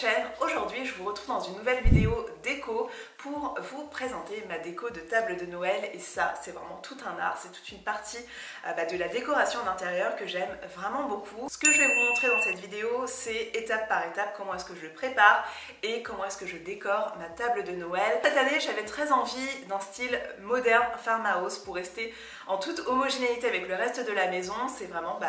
chaîne. Aujourd'hui je vous retrouve dans une nouvelle vidéo déco pour vous présenter ma déco de table de Noël, et ça c'est vraiment tout un art, c'est toute une partie de la décoration d'intérieur que j'aime vraiment beaucoup. Ce que je vais vous montrer dans cette vidéo, c'est étape par étape comment est-ce que je prépare et comment est-ce que je décore ma table de Noël. Cette année j'avais très envie d'un style moderne farmhouse pour rester en toute homogénéité avec le reste de la maison. C'est vraiment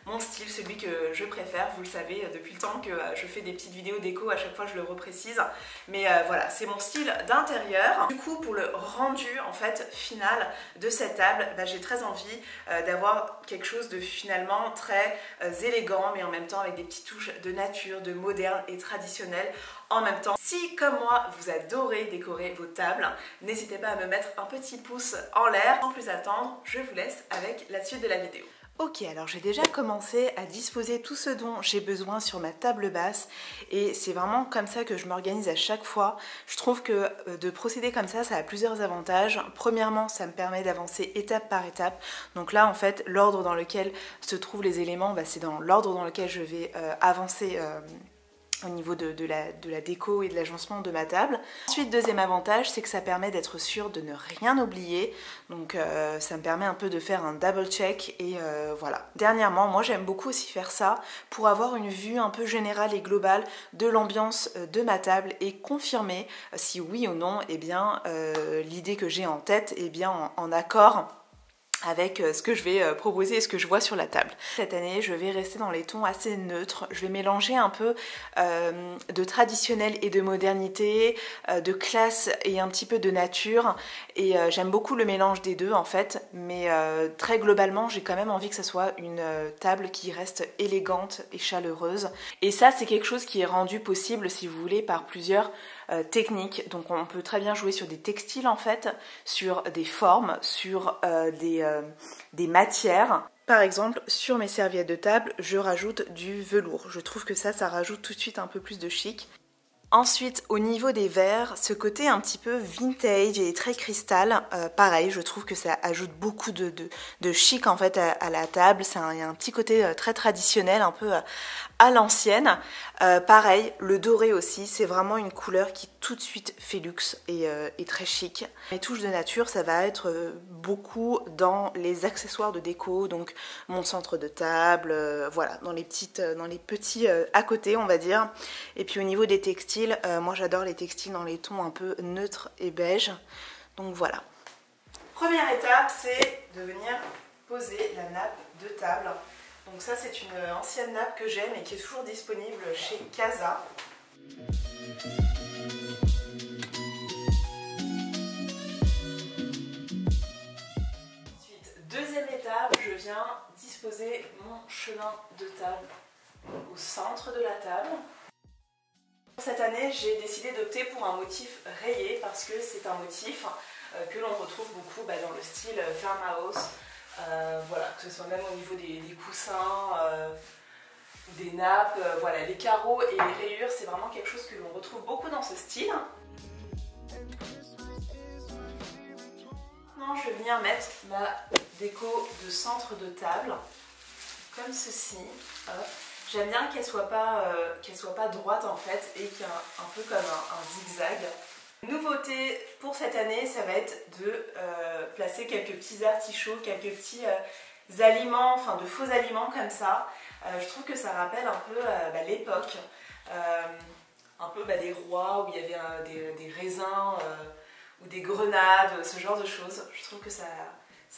mon style, celui que je préfère, vous le savez depuis le temps que je fais des petites vidéos déco, à chaque fois je le reprécise, mais voilà, c'est mon style d'intérieur. Du coup, pour le rendu en fait final de cette table, j'ai très envie d'avoir quelque chose de finalement très élégant, mais en même temps avec des petites touches de nature, de moderne et traditionnel en même temps. Si comme moi vous adorez décorer vos tables, n'hésitez pas à me mettre un petit pouce en l'air. Sans plus attendre, je vous laisse avec la suite de la vidéo. Ok, alors j'ai déjà commencé à disposer tout ce dont j'ai besoin sur ma table basse, et c'est vraiment comme ça que je m'organise à chaque fois. Je trouve que de procéder comme ça a plusieurs avantages. Premièrement, ça me permet d'avancer étape par étape. Donc là en fait, l'ordre dans lequel se trouvent les éléments, c'est dans l'ordre dans lequel je vais avancer au niveau de la déco et de l'agencement de ma table. Ensuite, deuxième avantage, c'est que ça permet d'être sûr de ne rien oublier. Donc ça me permet un peu de faire un double check et voilà. Dernièrement, moi j'aime beaucoup aussi faire ça pour avoir une vue un peu générale et globale de l'ambiance de ma table et confirmer si oui ou non, l'idée que j'ai en tête est bien en accord avec ce que je vais proposer et ce que je vois sur la table. Cette année, je vais rester dans les tons assez neutres. Je vais mélanger un peu de traditionnel et de modernité, de classe et un petit peu de nature. Et j'aime beaucoup le mélange des deux en fait. Mais très globalement, j'ai quand même envie que ce soit une table qui reste élégante et chaleureuse. Et ça, c'est quelque chose qui est rendu possible, si vous voulez, par plusieurs techniques. Donc on peut très bien jouer sur des textiles en fait, sur des formes, sur des matières. Par exemple, sur mes serviettes de table, je rajoute du velours. Je trouve que ça rajoute tout de suite un peu plus de chic. Ensuite, au niveau des verres, ce côté un petit peu vintage et très cristal, pareil, je trouve que ça ajoute beaucoup de chic en fait à la table. Il y a un petit côté très traditionnel, un peu à l'ancienne. Pareil, le doré aussi, c'est vraiment une couleur qui tout de suite fait luxe et très chic. Les touches de nature, ça va être beaucoup dans les accessoires de déco, donc mon centre de table, voilà, dans les petits à côté, on va dire. Et puis au niveau des textiles, moi j'adore les textiles dans les tons un peu neutres et beige. Donc voilà. Première étape, c'est de venir poser la nappe de table. Donc ça c'est une ancienne nappe que j'aime et qui est toujours disponible chez Casa. Ensuite, deuxième étape, je viens disposer mon chemin de table au centre de la table. Cette année, j'ai décidé d'opter pour un motif rayé parce que c'est un motif que l'on retrouve beaucoup dans le style farmhouse. Voilà, que ce soit même au niveau des coussins, des nappes, voilà, les carreaux et les rayures, c'est vraiment quelque chose que l'on retrouve beaucoup dans ce style. Maintenant, je vais venir mettre ma déco de centre de table, comme ceci. Hop. J'aime bien qu'elle soit pas droite en fait et qu'il y ait un peu comme un zigzag. Nouveauté pour cette année, ça va être de placer quelques petits artichauts, quelques petits aliments, enfin de faux aliments comme ça. Je trouve que ça rappelle un peu l'époque, un peu des rois où il y avait des raisins ou des grenades, ce genre de choses. Je trouve que ça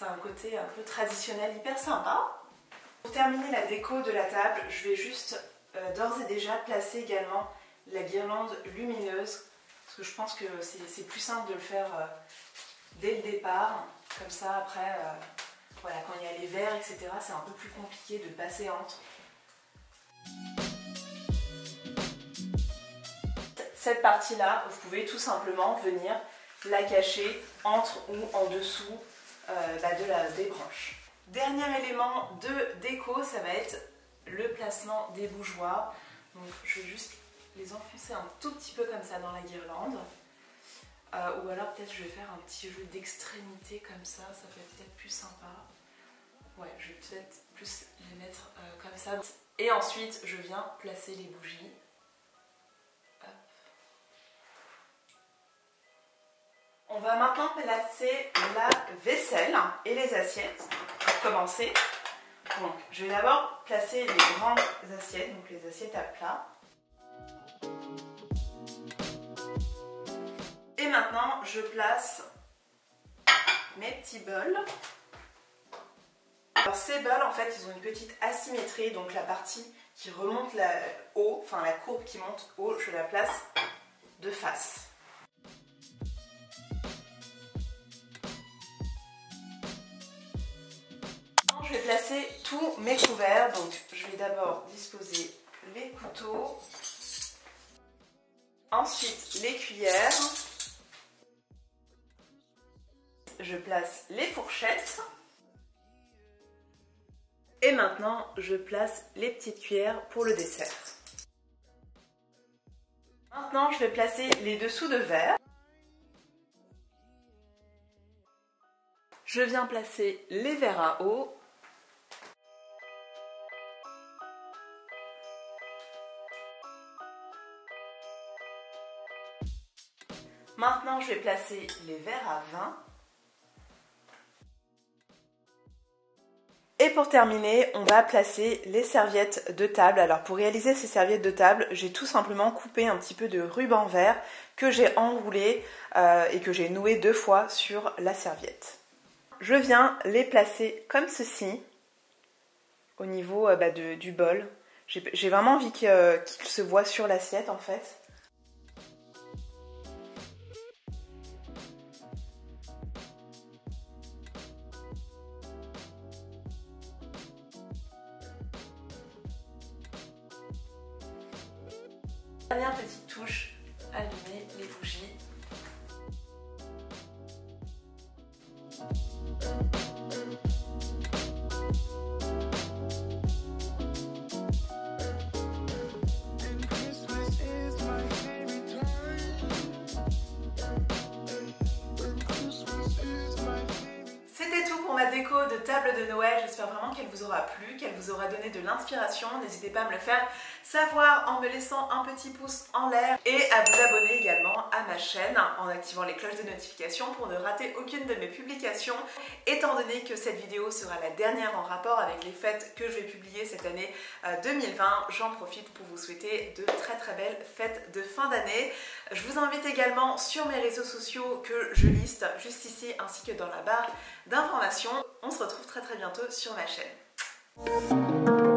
a un côté un peu traditionnel hyper sympa. Pour terminer la déco de la table, je vais juste d'ores et déjà placer également la guirlande lumineuse, parce que je pense que c'est plus simple de le faire dès le départ, comme ça après, voilà, quand il y a les verres, etc., c'est un peu plus compliqué de passer entre. Cette partie-là, vous pouvez tout simplement venir la cacher entre ou en dessous des branches. Dernier élément de déco, ça va être le placement des bougeoirs. Donc je vais juste les enfoncer un tout petit peu comme ça dans la guirlande. Ou alors peut-être je vais faire un petit jeu d'extrémité comme ça peut être peut-être plus sympa. Ouais, je vais peut-être plus les mettre comme ça. Et ensuite je viens placer les bougies On va maintenant placer la vaisselle et les assiettes pour commencer. Donc, je vais d'abord placer les grandes assiettes, donc les assiettes à plat. Et maintenant, je place mes petits bols. Alors ces bols, en fait, ils ont une petite asymétrie, donc la partie qui remonte haut, enfin la courbe qui monte haut, je la place de face. Je vais placer tous mes couverts, donc je vais d'abord disposer les couteaux, ensuite les cuillères, je place les fourchettes et maintenant je place les petites cuillères pour le dessert. Maintenant je vais placer les dessous de verre. Je viens placer les verres à eau. Maintenant, je vais placer les verres à vin. Et pour terminer, on va placer les serviettes de table. Alors pour réaliser ces serviettes de table, j'ai tout simplement coupé un petit peu de ruban vert que j'ai enroulé et que j'ai noué 2 fois sur la serviette. Je viens les placer comme ceci, au niveau du bol. J'ai vraiment envie qu'il se voit sur l'assiette en fait. Dernière petite touche, allumer les bougies. C'était tout pour ma déco de table de Noël. J'espère vraiment qu'elle vous aura plu, qu'elle vous aura donné de l'inspiration. N'hésitez pas à me le faire savoir en me laissant un petit pouce en l'air et à vous abonner également à ma chaîne en activant les cloches de notification pour ne rater aucune de mes publications. Étant donné que cette vidéo sera la dernière en rapport avec les fêtes que je vais publier cette année 2020, j'en profite pour vous souhaiter de très belles fêtes de fin d'année. Je vous invite également sur mes réseaux sociaux que je liste juste ici ainsi que dans la barre d'informations. On se retrouve très bientôt sur ma chaîne.